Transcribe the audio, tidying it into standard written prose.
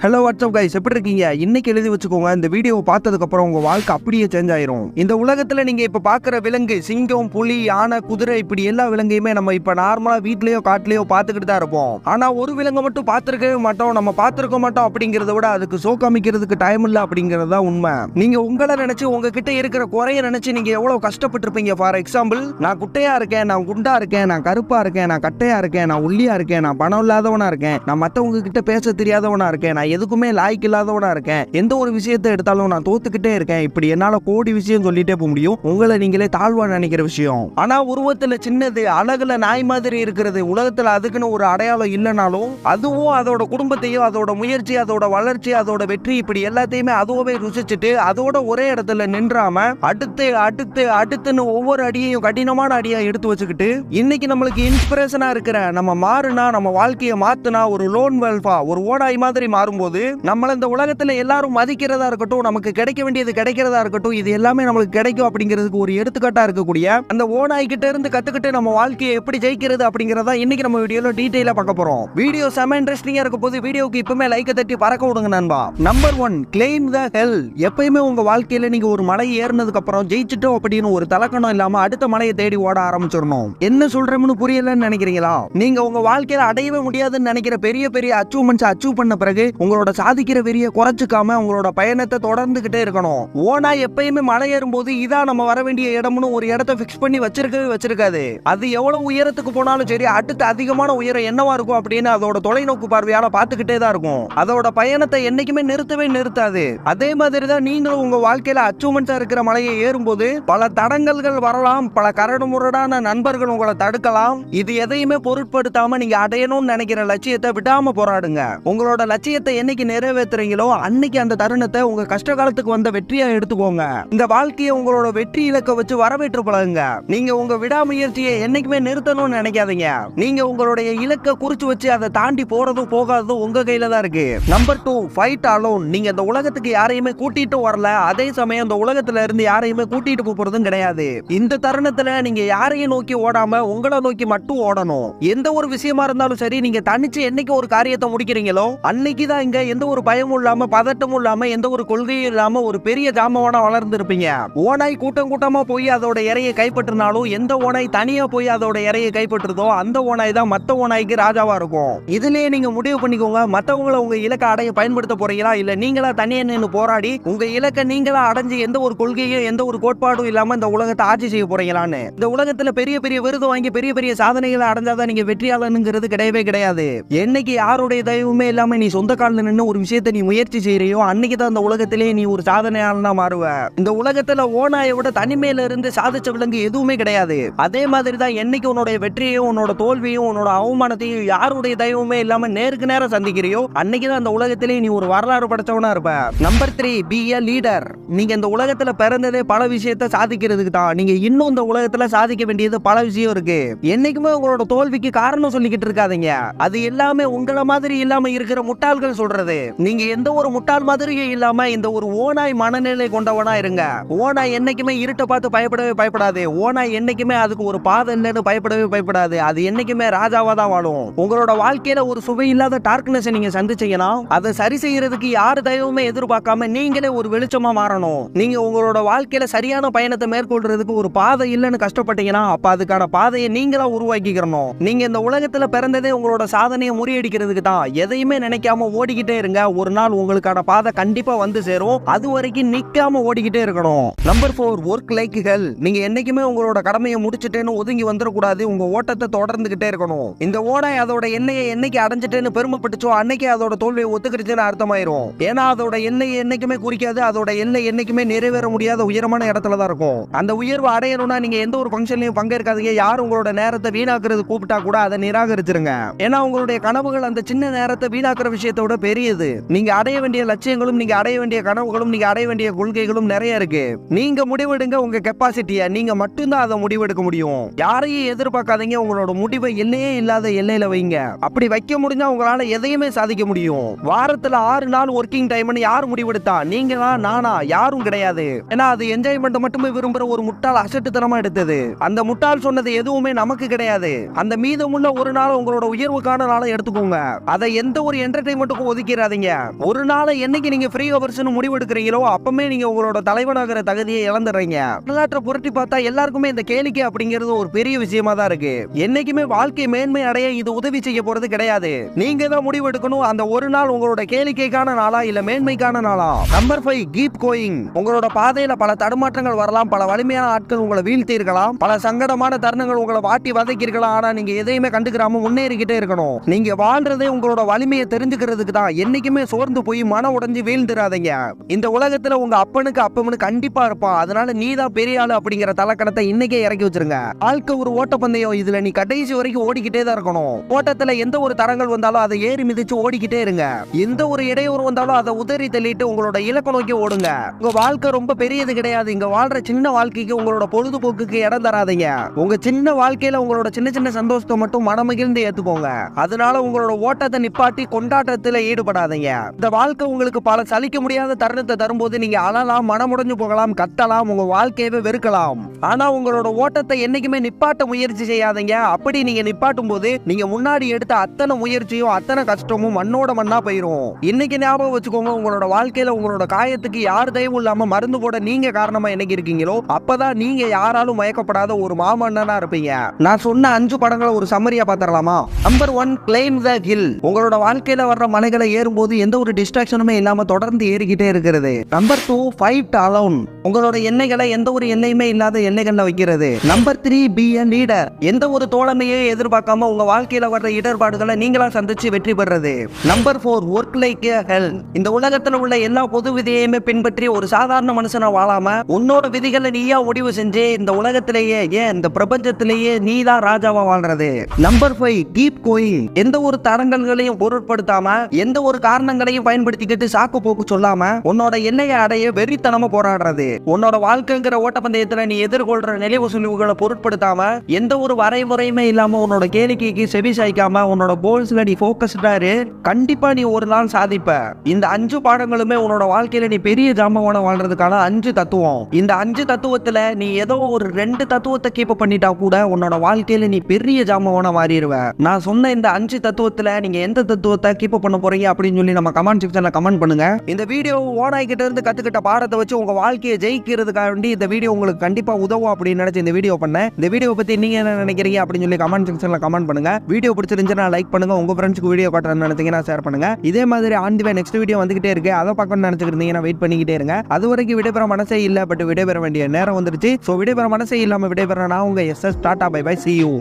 Hello WhatsApp guys, எப்படி இருக்கீங்க? இன்னைக்கு எழுதி வச்சுக்கோங்க, இந்த வீடியோவை பார்த்ததுக்கு அப்புறம் உங்க வாழ்க்கை அப்படியே சேஞ்ச் ஆயிரும். இந்த உலகத்துல நீங்க இப்ப பாக்குற விலங்கு, சிங்கம், புலி, யானை, குதிரை, இப்படி எல்லா விலங்கையுமே நம்ம இப்ப நார்மலா வீட்லயோ காட்டுலயோ பாத்துக்கிட்டு தான் இருப்போம். ஆனா ஒரு விலங்கை மட்டும் பாத்துருக்கவே மாட்டோம், நம்ம பாத்துருக்க மாட்டோம். அப்படிங்கறத விட அதுக்கு ஷோ காமிக்கிறதுக்கு டைம் இல்ல அப்படிங்கறதா உண்மை. நீங்க உங்களை நினைச்சு உங்ககிட்ட இருக்கிற குறைய நினைச்சு நீங்க எவ்வளவு கஷ்டப்பட்டிருப்பீங்க. ஃபார் எக்ஸாம்பிள், நான் குட்டையா இருக்கேன், நான் குண்டா இருக்கேன், நான் கருப்பா இருக்கேன், நான் கட்டையா இருக்கேன், நான் ஒல்லியா இருக்கேன், நான் பணம் இல்லாதவனா இருக்கேன், நான் மத்தவங்க கிட்ட பேச தெரியாதவனா இருக்கேன், நான் எதுக்குமே லாய்க்கு இல்லாதவனா இருக்கேன், எந்த ஒரு விஷயத்தை எடுத்தாலும் நான் தோத்துக்கிட்டே இருக்கேன். இப்படி என்னால கோடி விஷயம் சொல்லிட்டே போக முடியும். உங்களை நீங்களே தாழ்வா நினைக்கிற விஷயம். ஆனா உருவத்துல சின்னது, அழகுல நாய் மாதிரி இருக்கிறது, உலகத்துல அதுக்குன்னு ஒரு அடையாளம் இல்லைனாலும் அதுவும் அதோட குடும்பத்தையும் அதோட முயற்சி, அதோட வளர்ச்சி, அதோட வெற்றி, இப்படி எல்லாத்தையுமே அதுவே ருசிச்சுட்டு அதோட ஒரே இடத்துல நின்றாம அடுத்து அடுத்து அடுத்துன்னு ஒவ்வொரு அடியையும் கடினமான அடியா எடுத்து வச்சுக்கிட்டு இன்னைக்கு நம்மளுக்கு இன்ஸ்பிரேஷனா இருக்கிற, நம்ம மாறுனா, நம்ம வாழ்க்கையை மாத்துனா, ஒரு லோன் வெல்ஃபா, ஒரு ஓடாய் மாதிரி மாறும்போது நம்மள இந்த உலகத்துல எல்லாரும் மதிக்கிறதா இருக்கட்டும், நமக்கு கிடைக்க வேண்டியது கிடைக்கிறதா இருக்கட்டும், இது எல்லாமே நம்மளுக்கு கிடைக்கும் அப்படிங்கிறதுக்கு ஒரு எடுத்துக்காட்டா இருக்கக்கூடிய அந்த ஓனாய் கிட்ட இருந்து கத்துக்கிட்டு நம்ம வாழ்க்கையை எப்படி ஜெயிக்கிறது அப்படிங்கறத இன்னைக்கு நம்ம வீடியோல டீடைலா பார்க்க போறோம். வீடியோ செம இன்ட்ரெஸ்டிங்கா இருக்க போது வீடியோக்கு இப்பவுமே லைக் தட்டி பறக்க விடுங்க நண்பா. நம்பர் 1, கிளைம் த ஹெல். எப்பயுமே உங்க வாழ்க்கையில நீங்க ஒரு மலை ஏறினதுக்கு அப்புறம் ஜெயிச்சிட்டோம் அப்படின்னு ஒரு தலக்கணம் இல்லாம அடுத்த மலையை தேடி ஓட ஆரம்பிச்சிடணும். என்ன சொல்றேன்னு புரியலன்னு நினைக்கிறீங்களா? நீங்க உங்க வாழ்க்கையில அடையவே முடியாதுன்னு நினைக்கிற பெரிய பெரிய அச்சீவ்மெண்ட்ஸ் அச்சீவ் பண்ண பிறகு உங்களோட சாதிக்கிற வெறியை குறைச்சிக்காம உங்களோட பயணத்தை தொடர்ந்துகிட்டே இருக்கணும். ஓனா எப்பயுமே மலை ஏறும்போது இதான் நம்ம வர வேண்டிய இடம்னு ஒரு இடத்தை பிக்ஸ் பண்ணி வச்சிருக்காது. அது எவ்வளவு உயரத்துக்கு போனாலும் சரி, அடுத்து அதிகமான உயரம் என்னவா இருக்கும் அப்படின்னு அதோட தொலைநோக்கு பார்வையால பார்த்துக்கிட்டே தான் இருக்கும். அதோட பயணத்தை என்னைக்குமே நிறுத்தவே நிறுத்தாது. அதே மாதிரி தான் நீங்களும் உங்க வாழ்க்கையில அச்சீவ்மெண்ட்ஸா இருக்கிற மலையை ஏறும்போது பல தடங்கல்கள் வரலாம், பல கரடுமுரடான நண்பர்கள் உங்களை தடுக்கலாம். இது எதையுமே பொருட்படுத்தாம நீங்க அடையணும்னு நினைக்கிற லட்சியத்தை விடாம போராடுங்க. உங்களோட லட்சியத்தை என்னைக்கு நிறைவேற்றுறீங்களோ அன்னைக்கு அந்த தருணத்தை உங்க கஷ்ட காலத்துக்கு வந்த வெற்றியா எடுத்துக்கோங்க. இந்த வாழ்க்கையை உங்களோட வெற்றி இலக்க வச்சு வரவேற்று பழகுங்க. நீங்க உங்க விடாமுயற்சியை என்னைக்குமே நிறுத்தணும்னு நினைக்காதீங்க. நீங்க உங்களுடைய இலக்க குறிச்சு வச்சு அதை தாண்டி போறதும் போகாததும் உங்க கையில தான் இருக்கு. Number 2, fight alone. நீங்க இந்த உலகத்துக்கு யாரையுமே கூட்டிட்டு வரல, அதே சமயம் இந்த உலகத்துல இருந்து யாரையுமே கூட்டிட்டு போறதும் கிடையாது. இந்த தருணத்துல நீங்க யாரையும் நோக்கி ஓடாம உங்களை நோக்கி மட்டும் ஓடணும். எந்த ஒரு விஷயமா இருந்தாலும் சரி, நீங்க தனிச்சு என்னைக்கு ஒரு காரியத்தை முடிக்கிறீங்களோ அன்னைக்கு தான் இங்க எந்த ஒரு பயமும் இல்லாம, பதட்டமும் இல்லாம, எந்த ஒரு கொள்கையும் இல்லாம ஒரு பெரிய ஜாமவானா வளர்ந்து இருப்பீங்க. ஓனாய் கூட்டம் கூட்டமா போய் அதோட இறையை கைப்பற்றினாலும் எந்த ஓனாய் தனியா போய் அதோட இறையை கைப்பற்றுதோ அந்த ஓனாய் தான் மத்த ஓனாய்க்கு ராஜாவா இருக்கும். இதுலயே நீங்க முடிவு பண்ணிக்கோங்க, மத்தவங்களை உங்க இலக்க அடைய பயன்படுத்த போறீங்களா, இல்ல நீங்களா தனியா நின்று போராடி உங்க இலக்க நீங்களா அடைஞ்சு எந்த ஒரு கொள்கையும் எந்த ஒரு கோட்பாடும் இல்லாம இந்த உலகத்தை ஆட்சி செய்ய போறீங்களான்னு. இந்த உலகத்துல பெரிய பெரிய விருது வாங்கி பெரிய பெரிய சாதனைகளை அடைஞ்சாதான் நீங்க வெற்றியாளனுங்கிறது கிடையவே கிடையாது. என்னைக்கு யாருடைய தயவுமே இல்லாம நீ சொந்த காலில் நின்று ஒரு விஷயத்தை நீ முயற்சி செய்யறியோ அன்னைக்கு தான் அந்த உலகத்திலேயே நீ ஒரு சாதனையாளனா மாறுவ. இந்த உலகத்துல ஓனாயை விட தனிமையில இருந்து சாதிச்ச விலங்கு எதுவுமே கிடையாது. அதே மாதிரி தான் என்னைக்கு உன்னோட வெற்றியையும் உன்னோட தோல்வியும் உன்னோட அவமானத்தையும் யாருடைய தயவுமே இல்லாம நேருக்கு நேரம் சந்திக்கிறியோ அன்னைக்கு தான் அந்த உலகத்திலேயே நீ ஒரு வரலாறு படைச்சவனா இருப்ப. நம்பர் 3, பி எ லீடர். நீங்க இந்த உலகத்துல பிறந்ததே பல விஷயத்தை சாதிக்கிறதுக்கு தான். நீங்க இன்னும் இந்த உலகத்துல சாதிக்க வேண்டியது பல விஷயம் இருக்கு. என்னைக்குமே உங்களோட தோல்விக்கு காரணம் சொல்லிக்கிட்டு இருக்காதீங்க. அது எல்லாமே உங்களை மாதிரி இல்லாம இருக்கிற முட்டாள்கள் சொல்றது. நீங்க எந்த ஒரு முட்டாள் மாதிரியே இல்லாம இந்த ஒரு ஓனாய் மனநிலை கொண்டவனா இருங்க. ஓனாய் என்னைக்குமே இருட்ட பார்த்து பயப்படவே பயப்படாது. ஓனாய் என்னைக்குமே அதுக்கு ஒரு பாதை இல்லைன்னு பயப்படவே பயப்படாது. அது என்னைக்குமே ராஜாவா தான் வாழும். உங்களோட வாழ்க்கையில ஒரு சுவை இல்லாத டார்க்னஸ் நீங்க சந்திச்சீங்கன்னா அதை சரி செய்யறதுக்கு யாரு தயவுமே எதிர்பார்க்காம நீங்களே ஒரு வெளிச்சமா மாறணும். நீங்க உங்களோட வாழ்க்கையில சரியான பயணத்தை மேற்கொள்றதுக்கு ஒரு பாதை இல்லைன்னு கஷ்டப்பட்டீங்கன்னா அப்ப அதுக்கான பாதையை நீங்களா உருவாக்கிக்கிறணும். நீங்க இந்த உலகத்துல பிறந்ததே உங்களோட சாதனையை முறியடிக்கிறதுக்கு தான். எதையுமே நினைக்காம ஓடிக்கிட்டே இருங்க. ஒரு நாள் உங்களுக்கான பாதை கண்டிப்பா வந்து சேரும். அது வரைக்கும் நிக்காம ஓடிக்கிட்டே இருக்கணும். Number 4, work like hell. நீங்க என்னைக்குமே உங்களோட கடமையை முடிச்சிட்டேன்னு ஒதுங்கி வந்துடக்கூடாது. உங்க ஓட்டத்தை தொடர்ந்துகிட்டே இருக்கணும். இந்த ஓடாய் அதோட எல்லையை என்னைக்கு அடைஞ்சிட்டேன்னு பெருமைப்பட்டுச்சோ அன்னைக்கு அதோட தோல்வியை ஒத்துக்கிடுச்சுன்னு அர்த்தமாயிரும். ஏன்னா அதோட எல்லையை என்னைக்குமே குறிக்காது. அதோட எல்லை என்னைக்குமே நிறைவேற முடியாத உயரமான இடத்துல தான் இருக்கும். அந்த உயர்வு அடையணும்னா நீங்க எந்த ஒரு ஃபங்க்ஷன்லயும் பங்கேற்காதீங்க. யார் உங்களோட நேரத்தை வீணாக்குறது கூப்பிட்டா கூட அதை நிராகரிச்சிருங்க. ஏன்னா உங்களுடைய கனவுகள் அந்த சின்ன நேரத்தை வீணாக்குற விஷயத்தோட பெரியது. நீங்க அடைய வேண்டிய லட்சியங்களும் நீங்க அடைய வேண்டிய கனவுகளும் நீங்க அடைய வேண்டிய கொள்கைகளும் நிறைய இருக்கு. நீங்க முடிவெடுங்க. உங்க கெப்பாசிட்டியை நீங்க மட்டும்தான் அதை முடிவெடுக்க முடியும். யாரையும் எதிர்பார்க்காதீங்க. உங்களோட முடிவை எல்லையே இல்லாத எல்லையில வைங்க. அப்படி வைக்க முடிஞ்சா உங்களால எதையுமே சாதிக்க முடியும். வாரத்துல 6 நாள் ஒர்க்கிங் டைம்னு யார் முடிவெடுத்தா? நீங்களா நானா? யாரும் கிடையாது. ஏன்னா அது என்ஜாய்மெண்ட் மட்டுமே விரும்புற ஒரு முட்டாள் அசட்டுத்தனமா எடுத்தது. அந்த முட்டாள் சொன்னது எதுவுமே நமக்கு கிடையாது. அந்த மீதமுள்ள ஒரு நாள் உங்களோட உயர்வுக்கான நாளை எடுத்துக்கோங்க. அதை எந்த ஒரு என்டர்டைன்மெண்ட்டுக்கும் ஒதுக்கிறாதீங்க. ஒரு நாளை என்னைக்கு நீங்க ஃப்ரீ ஹவர்ஸ்னு முடிவு எடுக்கிறீங்களோ அப்பமே நீங்க உங்களோட தலைவனாகிற தகுதியை இழந்துடுறீங்க. வரலாற்றை புரட்டி பார்த்தா எல்லாருக்குமே இந்த கேளிக்கை அப்படிங்கிறது ஒரு பெரிய விஷயமா தான் இருக்கு. என்னைக்குமே வாழ்க்கை மேன்மை அடைய இது உதவி செய்ய போறது கிடையாது. நீங்க தான் முடிவு எடுக்கணும், அந்த ஒரு நாள் உங்களோட கேளிக்கைக்கான நாளா இல்ல மேன்மைக்கான நாளா. Number 5, keep going. உங்களோட பாதையில பல தடுமாற்றங்கள் வரலாம், பல வலிமையான ஆட்கள் உங்களை வீழ்த்தி இருக்கலாம், பல சங்கடமான தருணங்கள் உங்களை வாட்டி வதக்கி இருக்கலாம். ஆனா நீங்க எதையுமே கண்டுக்கிறாம முன்னேறிக்கிட்டே இருக்கணும். நீங்க வாழ்றதே உங்களோட வலிமையை தெரிஞ்சுக்கிறதுக்கு தான். என்னைக்குமே சோர்ந்து போய் மன உடைஞ்சு வீழ்ந்துடாதீங்க. இந்த உலகத்துல உங்க அப்பனுக்கு அப்பமனு கண்டிப்பா இருப்பான். அதனால நீ தான் பெரிய ஆளு அப்படிங்கிற தலக்கணத்தை இன்னைக்கே இறக்கி வச்சிருங்க. வாழ்க்கை ஒரு ஓட்டப்பந்தயம். இதுல நீ கடைசி வரைக்கும் ஓடிக்கிட்டே தான் இருக்கணும். ஓட்டத்துல எந்த ஒரு தரங்கள் வந்தாலும் அதை ஏறி மிதிச்சு ஓடிக்கிட்டே இருங்க. எந்த ஒரு இடையூறு வந்தாலும் அதை உதறி தள்ளிட்டு உங்களோட இலக்க நோக்கி ஓடுங்க. உங்க வாழ்க்கை ரொம்ப பெரியது கிடையாது. இங்க வாழ்ற சின்ன வாழ்க்கைக்கு உங்களோட பொழுதுபோக்குக்கு இடம் தராதீங்க. உங்க சின்ன வாழ்க்கையில உங்களோட சின்ன சின்ன சந்தோஷத்தை மட்டும் மனமகிழ்ந்து ஏத்துக்கோங்க. அதனால உங்களோட ஓட்டத்தை நிப்பாட்டி கொண்டாட்டத்துல ஈடுபடாதீங்க. இந்த வாழ்க்கை உங்களுக்கு பல சலிக்க முடியாத தருணத்தை தரும்போது நீங்க அழலாம், மனமுடைஞ்சு போகலாம், கத்தலாம், உங்க வாழ்க்கையவே வெறுக்கலாம். ஆனா உங்களோட ஓட்டத்தை என்னைக்குமே நிப்பாட்ட முயற்சி செய்யாதீங்க. அப்படி நீங்க நிப்பாட்டும் போது நீங்க முன்னாடி எடுத்த அத்தனை முயற்சியும் அத்தனை கஷ்டமும் மண்ணோட மண்ணா போயிரும். இன்னைக்கு ஞாபகம் வச்சுக்கோங்க, உங்களோட வாழ்க்கையில உங்களோட காயத்துக்கு யார் தயவும் இல்லாம மருந்து போட நீங்க காரணமா என்னைக்கு இருக்கீங்களோ அப்பதான் நீங்க யாராலும் மயக்கப்படாத ஒரு மாமன்னனா இருப்பீங்க. நான் சொன்ன 5 படங்களை ஒரு சம்மரியா பாத்திரலாமா? Number 1, climb the hill. உங்களோட வாழ்க்கையில வர்ற மலைகளை ஏறும்போது எந்த ஒரு டிஸ்ட்ராக்ஷனுமே இல்லாம தொடர்ந்து ஏறிக்கிட்டே இருக்கிறது. Number 2, fight alone. உங்களோட எண்ணெய்களை எந்த ஒரு எல்லையுமே இல்லாத எல்லைகள்ல வைக்கிறது. Number 3, be a leader. எந்த ஒரு தோழமையே எதிர்பார்க்காம உங்க வாழ்க்கையில வர்ற இடர்பாடுகளை நீங்களா சந்திச்சு வெற்றி பெறுறது. Number 4, work like a hell. இந்த உலகத்துல உள்ள எல்லா பொது விதியையுமே பின்பற்றி ஒரு சாதாரண மனுஷனா வாழாம உன்னோட விதிகளை நீயா முடிவு செஞ்சு இந்த உலகத்திலேயே ஏன் இந்த பிரபஞ்சத்திலேயே நீதான் ராஜாவா வாழ்றது. Number 5, keep going. எந்த ஒரு தடங்கல்களையும் பொருட்படுத்தாம எந்த ஒரு காரணங்களையும் பயன்படுத்திக்கிட்டு சாக்கு போக்கு சொல்லாம உன்னோட எல்லையை அடைய வெறித்தனமா போராடுறது. உன்னோட வாழ்க்கைங்கிற ஓட்டப்பந்தயத்துல நீ எதிர்கொள்ற நிலைவு சுழிவுகளை பொருட்படுத்தாம எந்த ஒரு வரைமுறையுமே இல்லாம உன்னோட கேளிக்கைக்கு செவி சாய்க்காம உன்னோட கோல்ஸ்ல நீ போக்கஸ்டா இரு. கண்டிப்பா நீ ஒரு நாள் சாதிப்ப. இந்த 5 பாடங்களுமே உன்னோட வாழ்க்கையில நீ பெரிய ஜாம்பவான வாழ்றதுக்கான 5 தத்துவம். இந்த 5 தத்துவத்துல நீ ஏதோ ஒரு 2 தத்துவத்தை கீப் பண்ணிட்டா கூட உன்னோட வாழ்க்கையில நீ பெரிய ஜாம்பவான மாறிடுவ. நான் சொன்ன இந்த 5 தத்துவத்துல நீங்க எந்த தத்துவத்தை கீப் பண்ண போறீங்க அப்படின்னு சொல்லி நம்ம கமெண்ட் செக்ஷன்ல கமெண்ட் பண்ணுங்க. இந்த வீடியோ ஓனாய் கிட்ட இருந்து கத்துக்கிட்ட பாடத்தை வச்சு உங்க வாழ்க்கையை ஜெயிக்கிறதுக்காக வேண்டி இந்த வீடியோ உங்களுக்கு கண்டிப்பா உதவும் அப்படின்னு நினைச்சு இந்த வீடியோ பண்ணேன். இந்த வீடியோ பத்தி நீங்க என்ன நினைக்கிறீங்க அப்படின்னு சொல்லி கமெண்ட் செக்ஷன்ல கமெண்ட் பண்ணுங்க. வீடியோ பிடிச்சிருந்துச்சுன்னா லைக் பண்ணுங்க. உங்க ஃப்ரெண்ட்ஸ்க்கு வீடியோ காட்டுறேன்னு நினைச்சீங்கன்னா ஷேர் பண்ணுங்க. இதே மாதிரி ஆண்டிவே நெக்ஸ்ட் வீடியோ வந்துகிட்டே இருக்கு. அதை பார்க்கணும்னு நினைச்சிருந்தீங்கன்னா வெயிட் பண்ணிக்கிட்டே இருங்க. அது வரைக்கும் விடைபெற மனசே இல்ல, பட் விடைபெற வேண்டிய நேரம் வந்துருச்சு. சோ விடைபெற மனசே இல்லாம விடைபெற நான் உங்க SS tata bye bye, see you.